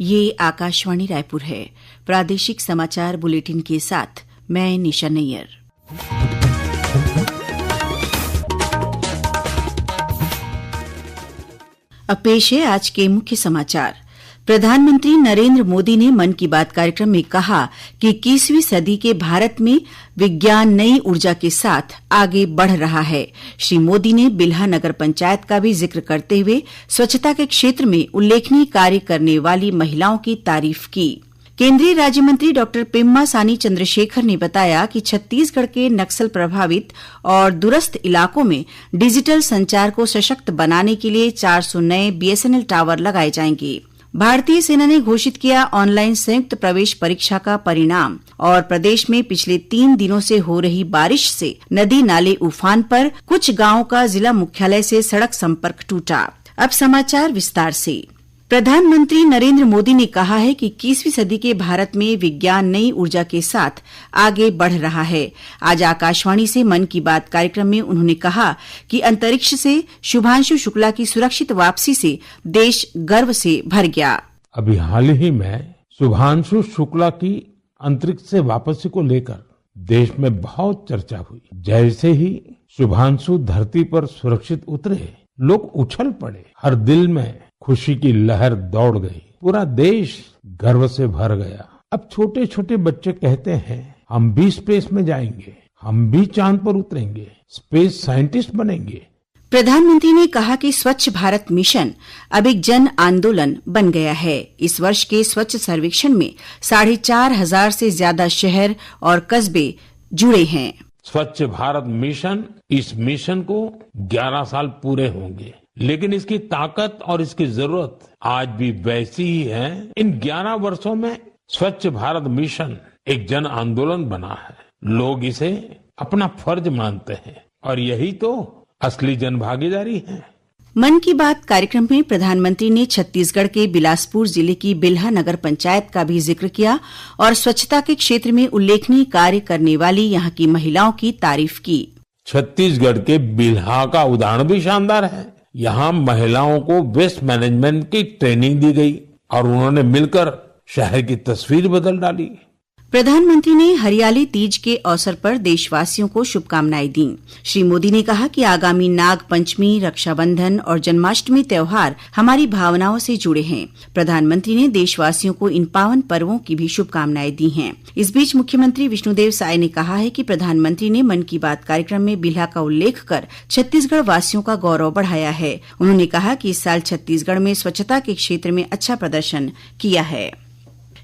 ये आकाशवाणी रायपुर है। प्रादेशिक समाचार बुलेटिन के साथ मैं निशा नैयर। अब पेश है आज के मुख्य समाचार। प्रधानमंत्री नरेंद्र मोदी ने मन की बात कार्यक्रम में कहा कि 21वीं सदी के भारत में विज्ञान नई ऊर्जा के साथ आगे बढ़ रहा है। श्री मोदी ने बिल्हा नगर पंचायत का भी जिक्र करते हुए स्वच्छता के क्षेत्र में उल्लेखनीय कार्य करने वाली महिलाओं की तारीफ की। केंद्रीय राज्य मंत्री डॉक्टर पेम्मा सानी चंद्रशेखर ने बताया कि छत्तीसगढ़ के नक्सल प्रभावित और दूरस्थ इलाकों में डिजिटल संचार को सशक्त बनाने के लिए 400 नए बीएसएनएल टावर लगाए जाएंगे। भारतीय सेना ने घोषित किया ऑनलाइन संयुक्त प्रवेश परीक्षा का परिणाम। और प्रदेश में पिछले 3 दिनों से हो रही बारिश से नदी नाले उफान पर, कुछ गांवों का जिला मुख्यालय से सड़क संपर्क टूटा। अब समाचार विस्तार से। प्रधानमंत्री नरेंद्र मोदी ने कहा है कि 21वीं सदी के भारत में विज्ञान नई ऊर्जा के साथ आगे बढ़ रहा है। आज आकाशवाणी से मन की बात कार्यक्रम में उन्होंने कहा कि अंतरिक्ष से शुभांशु शुक्ला की सुरक्षित वापसी से देश गर्व से भर गया। अभी हाल ही में शुभांशु शुक्ला की अंतरिक्ष से वापसी को लेकर देश में बहुत चर्चा हुई। जैसे ही शुभांशु धरती पर सुरक्षित उतरे, लोग उछल पड़े। हर दिल में खुशी की लहर दौड़ गई। पूरा देश गर्व से भर गया। अब छोटे छोटे बच्चे कहते हैं, हम भी स्पेस में जाएंगे, हम भी चांद पर उतरेंगे, स्पेस साइंटिस्ट बनेंगे। प्रधानमंत्री ने कहा कि स्वच्छ भारत मिशन अब एक जन आंदोलन बन गया है। इस वर्ष के स्वच्छ सर्वेक्षण में 4,500 से ज्यादा शहर और कस्बे जुड़े हैं। स्वच्छ भारत मिशन, इस मिशन को 11 साल पूरे होंगे, लेकिन इसकी ताकत और इसकी जरूरत आज भी वैसी ही है। इन 11 वर्षों में स्वच्छ भारत मिशन एक जन आंदोलन बना है। लोग इसे अपना फर्ज मानते हैं और यही तो असली जन भागीदारी है। मन की बात कार्यक्रम में प्रधानमंत्री ने छत्तीसगढ़ के बिलासपुर जिले की बिल्हा नगर पंचायत का भी जिक्र किया और स्वच्छता के क्षेत्र में उल्लेखनीय कार्य करने वाली यहां की महिलाओं की तारीफ की। छत्तीसगढ़ के बिल्हा का उदाहरण भी शानदार है। यहाँ महिलाओं को वेस्ट मैनेजमेंट की ट्रेनिंग दी गई और उन्होंने मिलकर शहर की तस्वीर बदल डाली। प्रधानमंत्री ने हरियाली तीज के अवसर पर देशवासियों को शुभकामनाएं दी। श्री मोदी ने कहा कि आगामी नाग पंचमी, रक्षाबंधन और जन्माष्टमी त्योहार हमारी भावनाओं से जुड़े हैं। प्रधानमंत्री ने देशवासियों को इन पावन पर्वों की भी शुभकामनाएं दी हैं। इस बीच मुख्यमंत्री विष्णुदेव साय ने कहा है कि प्रधानमंत्री ने मन की बात कार्यक्रम में बिल्हा का उल्लेख कर छत्तीसगढ़ वासियों का गौरव बढ़ाया है। उन्होंने कहा कि इस साल छत्तीसगढ़ में स्वच्छता के क्षेत्र में अच्छा प्रदर्शन किया है।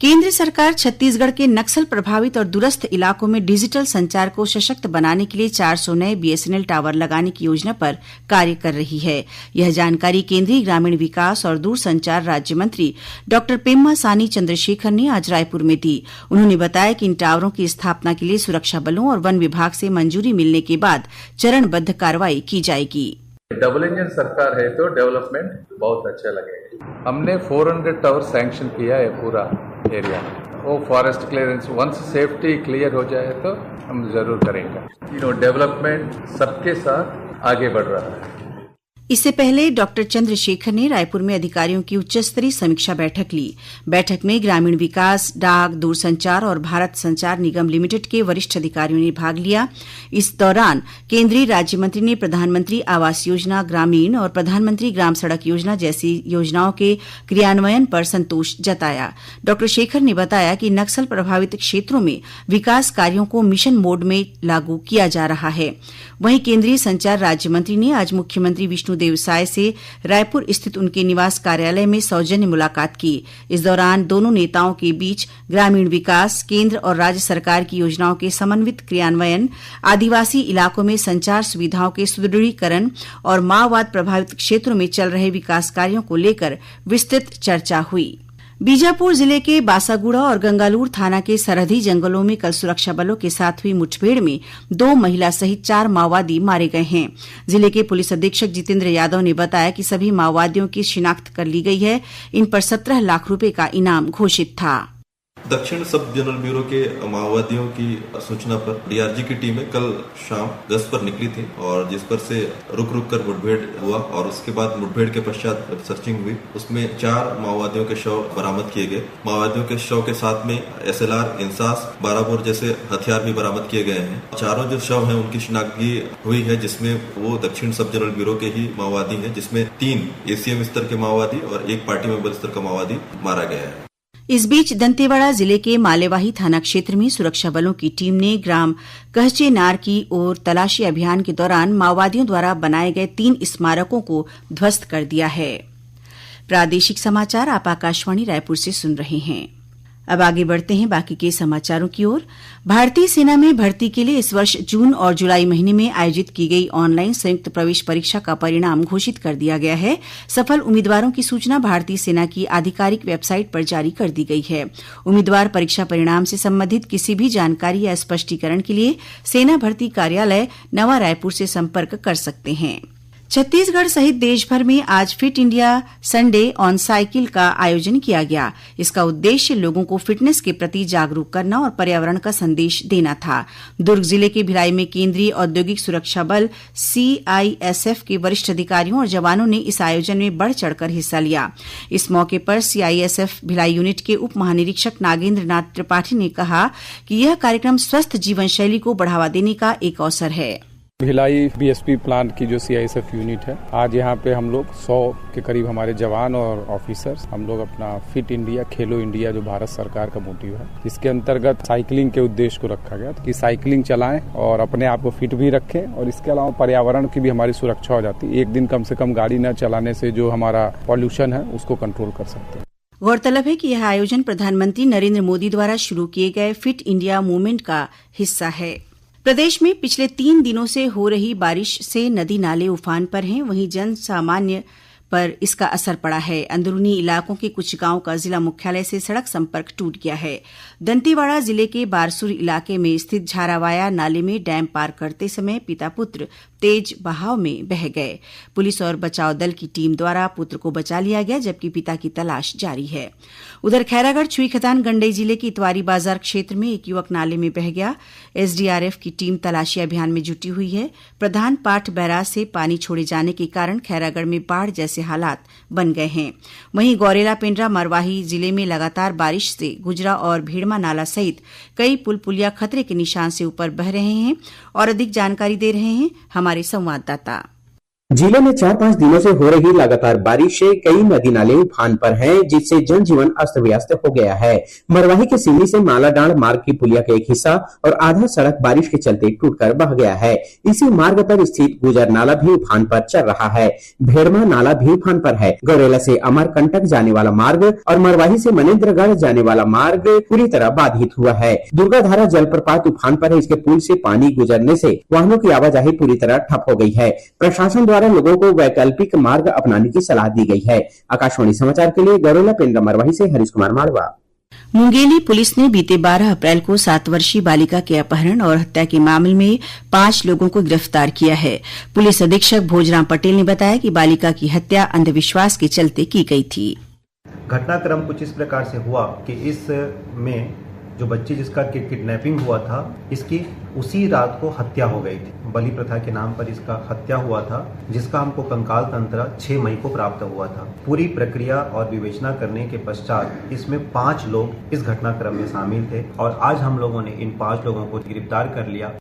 केंद्र सरकार छत्तीसगढ़ के नक्सल प्रभावित और दूरस्थ इलाकों में डिजिटल संचार को सशक्त बनाने के लिए 400 नए बीएसएनएल टावर लगाने की योजना पर कार्य कर रही है। यह जानकारी केंद्रीय ग्रामीण विकास और दूरसंचार राज्य मंत्री डॉक्टर पेम्मा सानी चंद्रशेखर ने आज रायपुर में दी। उन्होंने बताया कि इन टावरों की स्थापना के लिए सुरक्षा बलों और वन विभाग से मंजूरी मिलने के बाद चरणबद्ध कार्रवाई की जाएगी। डबल इंजन सरकार है तो डेवलपमेंट बहुत अच्छा लगेगा। हमने 400 टावर सैंक्शन किया है पूरा एरिया में। वो forest clearance once safety clear हो जाए तो हम जरूर करेंगे। डेवलपमेंट सबके साथ आगे बढ़ रहा है। इससे पहले डॉक्टर चंद्रशेखर ने रायपुर में अधिकारियों की उच्चस्तरीय समीक्षा बैठक ली। बैठक में ग्रामीण विकास, डाक, दूरसंचार और भारत संचार निगम लिमिटेड के वरिष्ठ अधिकारियों ने भाग लिया। इस दौरान केंद्रीय राज्य मंत्री ने प्रधानमंत्री आवास योजना ग्रामीण और प्रधानमंत्री ग्राम सड़क योजना जैसी योजनाओं के क्रियान्वयन पर संतोष जताया। डॉक्टर शेखर ने बताया कि नक्सल प्रभावित क्षेत्रों में विकास कार्यों को मिशन मोड में लागू किया जा रहा है। वहीं केंद्रीय संचार राज्य मंत्री ने आज मुख्यमंत्री विष्णुदेव साय से रायपुर स्थित उनके निवास कार्यालय में सौजन्य मुलाकात की। इस दौरान दोनों नेताओं के बीच ग्रामीण विकास, केंद्र और राज्य सरकार की योजनाओं के समन्वित क्रियान्वयन, आदिवासी इलाकों में संचार सुविधाओं के सुदृढ़ीकरण और माओवाद प्रभावित क्षेत्रों में चल रहे विकास कार्यों को लेकर विस्तृत चर्चा हुई। बीजापुर जिले के बासागुड़ा और गंगालूर थाना के सरहदी जंगलों में कल सुरक्षा बलों के साथ हुई मुठभेड़ में 2 महिला सहित 4 माओवादी मारे गए हैं। जिले के पुलिस अधीक्षक जितेंद्र यादव ने बताया कि सभी माओवादियों की शिनाख्त कर ली गई है। इन पर 17 लाख रुपए का इनाम घोषित था। दक्षिण सब जनरल ब्यूरो के माओवादियों की सूचना पर डीआरजी की टीमें कल शाम गश्त पर निकली थी और जिस पर से रुक कर मुठभेड़ हुआ और उसके बाद मुठभेड़ के पश्चात सर्चिंग हुई। उसमें 4 माओवादियों के शव बरामद किए गए। माओवादियों के शव के साथ में SLR, इंसास, 12 बोर जैसे हथियार भी बरामद किए गए हैं। चारों जो शव हैं उनकी शिनाख्त हुई है, जिसमें वो दक्षिण सब जनरल ब्यूरो के ही माओवादी हैं, जिसमें 3 ACM स्तर के माओवादी और 1 पार्टी मेंबर स्तर का माओवादी मारा गया है। इस बीच दंतेवाड़ा जिले के मालेवाही थाना क्षेत्र में सुरक्षा बलों की टीम ने ग्राम कहचेनार की ओर तलाशी अभियान के दौरान माओवादियों द्वारा बनाए गए 3 स्मारकों को ध्वस्त कर दिया है। प्रादेशिक समाचार आप आकाशवाणी रायपुर से सुन रहे हैं। अब आगे बढ़ते हैं बाकी के समाचारों की ओर। भारतीय सेना में भर्ती के लिए इस वर्ष जून और जुलाई महीने में आयोजित की गई ऑनलाइन संयुक्त प्रवेश परीक्षा का परिणाम घोषित कर दिया गया है। सफल उम्मीदवारों की सूचना भारतीय सेना की आधिकारिक वेबसाइट पर जारी कर दी गई है। उम्मीदवार परीक्षा परिणाम से संबंधित किसी भी जानकारी या स्पष्टीकरण के लिए सेना भर्ती कार्यालय नवा रायपुर से संपर्क कर सकते हैं। छत्तीसगढ़ सहित देश भर में आज fit India Sunday on cycle का आयोजन किया गया। इसका उद्देश्य लोगों को फिटनेस के प्रति जागरूक करना और पर्यावरण का संदेश देना था। दुर्ग जिले के भिलाई में केंद्रीय औद्योगिक सुरक्षा बल CISF के वरिष्ठ अधिकारियों और जवानों ने इस आयोजन में बढ़ चढ़कर हिस्सा लिया। इस मौके पर CISF भिलाई यूनिट के उप महानिरीक्षक नागेंद्र नाथ त्रिपाठी ने कहा कि यह कार्यक्रम स्वस्थ जीवन शैली को बढ़ावा देने का एक अवसर है। भिलाई BSP प्लांट की जो CISF यूनिट है, आज यहाँ पे हम लोग 100 के करीब हमारे जवान और ऑफिसर्स हम लोग अपना फिट इंडिया खेलो इंडिया जो भारत सरकार का मोटिव है, इसके अंतर्गत साइकिलिंग के उद्देश्य को रखा गया कि साइकिलिंग चलाएं और अपने आप को फिट भी रखें और इसके अलावा पर्यावरण की भी हमारी सुरक्षा हो जाती है। एक दिन कम से कम गाड़ी न चलाने से जो हमारा पॉल्यूशन है उसको कंट्रोल कर सकते हैं। गौरतलब है कि यह आयोजन प्रधानमंत्री नरेंद्र मोदी द्वारा शुरू किए गए फिट इंडिया मूवमेंट का हिस्सा है। प्रदेश में पिछले 3 दिनों से हो रही बारिश से नदी नाले उफान पर हैं, वहीं जन सामान्य पर इसका असर पड़ा है। अंदरूनी इलाकों के कुछ गांव का जिला मुख्यालय से सड़क संपर्क टूट गया है। दंतेवाड़ा जिले के बारसूर इलाके में स्थित झारावाया नाले में डैम पार करते समय पिता पुत्र तेज बहाव में बह गए। पुलिस और बचाव दल की टीम द्वारा पुत्र को बचा लिया गया, जबकि पिता की तलाश जारी है। उधर खैरागढ़ छुईखदान गंडई जिले के इतवारी बाजार क्षेत्र में एक युवक नाले में बह गया। SDRF की टीम तलाशी अभियान में जुटी हुई है। प्रधान पाठ बैराज से पानी छोड़े जाने के कारण खैरागढ़ में बाढ़ जैसे हालात बन गए हैं। वहीं गौरेला पेंड्रा मरवाही जिले में लगातार बारिश से गुजरा और भीड़मा नाला सहित कई पुल पुलिया खतरे के निशान से ऊपर बह रहे हैं। और अधिक जानकारी दे रहे हैं हमारे संवाददाता। जिले में 4-5 दिनों से हो रही लगातार बारिश से कई नदी नाले उफान पर हैं, जिससे जनजीवन अस्त व्यस्त हो गया है। मरवाही के सिवनी से मालाडांड मार्ग की पुलिया का एक हिस्सा और आधा सड़क बारिश के चलते टूटकर बह गया है। इसी मार्ग पर स्थित गुजर नाला भी उफान पर चल रहा है। भेड़मा नाला भी उफान पर है। गौरेला से अमरकंटक जाने वाला मार्ग और मरवाही से मनेन्द्रगढ़ जाने वाला मार्ग पूरी तरह बाधित हुआ है। दुर्गाधारा जलप्रपात उफान पर है। इसके पुल से पानी गुजरने से वाहनों की आवाजाही पूरी तरह ठप हो गई है। प्रशासन द्वारा लोगों को वैकल्पिक मार्ग अपनाने की सलाह दी गई है। आकाशवाणी समाचार के लिए गौरेला पेंड्रा मरवाही से हरीश कुमार मालवा। मुंगेली पुलिस ने बीते 12 अप्रैल को 7 वर्षीय बालिका के अपहरण और हत्या के मामले में 5 लोगों को गिरफ्तार किया है। पुलिस अधीक्षक भोजराम पटेल ने बताया कि बालिका की हत्या अंधविश्वास के चलते की गई थी। घटनाक्रम कुछ इस प्रकार से हुआ कि इस में जो बच्ची जिसका किडनैपिंग हुआ था, इसकी उसी रात को हत्या हो गई थी। बलि प्रथा के नाम पर इसका हत्या हुआ था, जिसका हमको कंकाल तंत्र 6 मई को प्राप्त हुआ था। पूरी प्रक्रिया और विवेचना करने के पश्चात इसमें 5 लोग इस घटनाक्रम में शामिल थे और आज हम लोगों ने इन 5 लोगों को गिरफ्तार कर लिया।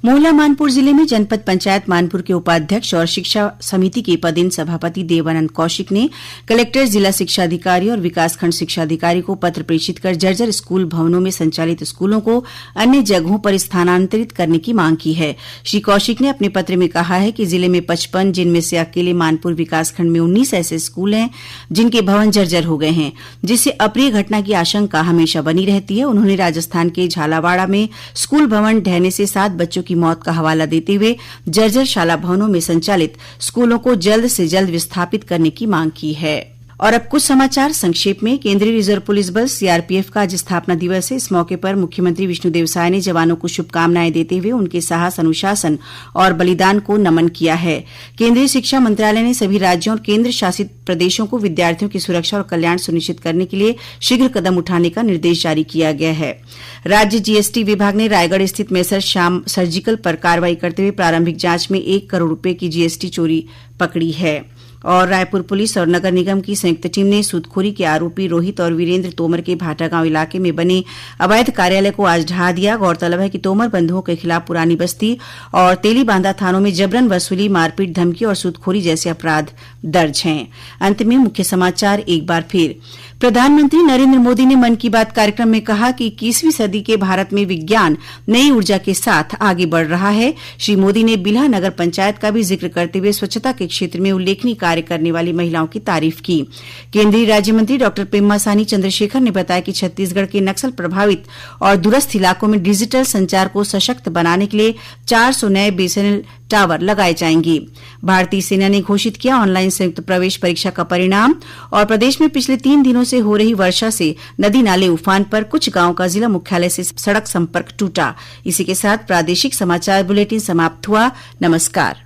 मोहला मानपुर जिले में जनपद पंचायत मानपुर के उपाध्यक्ष और शिक्षा समिति के पदेन सभापति देवानंद कौशिक ने कलेक्टर, जिला शिक्षा अधिकारी और विकासखंड शिक्षा अधिकारी को पत्र प्रेषित कर जर्जर स्कूल भवनों में संचालित स्कूलों को अन्य जगहों पर स्थानांतरित करने की मांग की है। श्री कौशिक ने अपने पत्र में कहा है कि जिले में 55, जिनमें से अकेले मानपुर विकासखंड में 19 ऐसे स्कूल हैं जिनके भवन जर्जर हो गए हैं, जिससे अप्रिय घटना की आशंका हमेशा बनी रहती है। उन्होंने राजस्थान के झालावाड़ा में स्कूल भवन ढहने से 7 बच्चों की मौत का हवाला देते हुए जर्जर शाला भवनों में संचालित स्कूलों को जल्द से जल्द विस्थापित करने की मांग की है। और अब कुछ समाचार संक्षेप में। केंद्रीय रिजर्व पुलिस बल सीआरपीएफ का आज स्थापना दिवस है। इस मौके पर मुख्यमंत्री विष्णुदेव साय ने जवानों को शुभकामनाएं देते हुए उनके साहस, अनुशासन और बलिदान को नमन किया है। केंद्रीय शिक्षा मंत्रालय ने सभी राज्यों और केंद्र शासित प्रदेशों को विद्यार्थियों की सुरक्षा और कल्याण सुनिश्चित करने के लिए शीघ्र कदम उठाने का निर्देश जारी किया गया है। राज्य जीएसटी विभाग ने रायगढ़ स्थित मेसर श्याम सर्जिकल पर कार्रवाई करते हुए प्रारंभिक जांच में 1 करोड़ रुपए की जीएसटी चोरी पकड़ी है। और रायपुर पुलिस और नगर निगम की संयुक्त टीम ने सूदखोरी के आरोपी रोहित और वीरेंद्र तोमर के भाटागांव इलाके में बने अवैध कार्यालय को आज ढहा दिया। गौरतलब है कि तोमर बंधुओं के खिलाफ पुरानी बस्ती और तेलीबांधा थानों में जबरन वसूली, मारपीट, धमकी और सूदखोरी जैसे अपराध दर्ज हैं। अंत में मुख्य समाचार एक बार फिर। प्रधानमंत्री नरेंद्र मोदी ने मन की बात कार्यक्रम में कहा कि 21वीं सदी के भारत में विज्ञान नई ऊर्जा के साथ आगे बढ़ रहा है। श्री मोदी ने बिल्हा नगर पंचायत का भी जिक्र करते हुए स्वच्छता के क्षेत्र में उल्लेखनीय कार्य करने वाली महिलाओं की तारीफ की। केंद्रीय राज्य मंत्री डॉ पेम्मा सानी चंद्रशेखर ने बताया कि छत्तीसगढ़ के नक्सल प्रभावित और दूरस्थ इलाकों में डिजिटल संचार को सशक्त बनाने के लिए 400 नए बीएसएनएल टावर लगाए जाएंगे। भारतीय सेना ने घोषित किया ऑनलाइन संयुक्त प्रवेश परीक्षा का परिणाम। और प्रदेश में पिछले 3 दिनों से हो रही वर्षा से नदी नाले उफान पर, कुछ गांवों का जिला मुख्यालय से सड़क संपर्क टूटा। इसी के साथ प्रादेशिक समाचार बुलेटिन समाप्त हुआ। नमस्कार।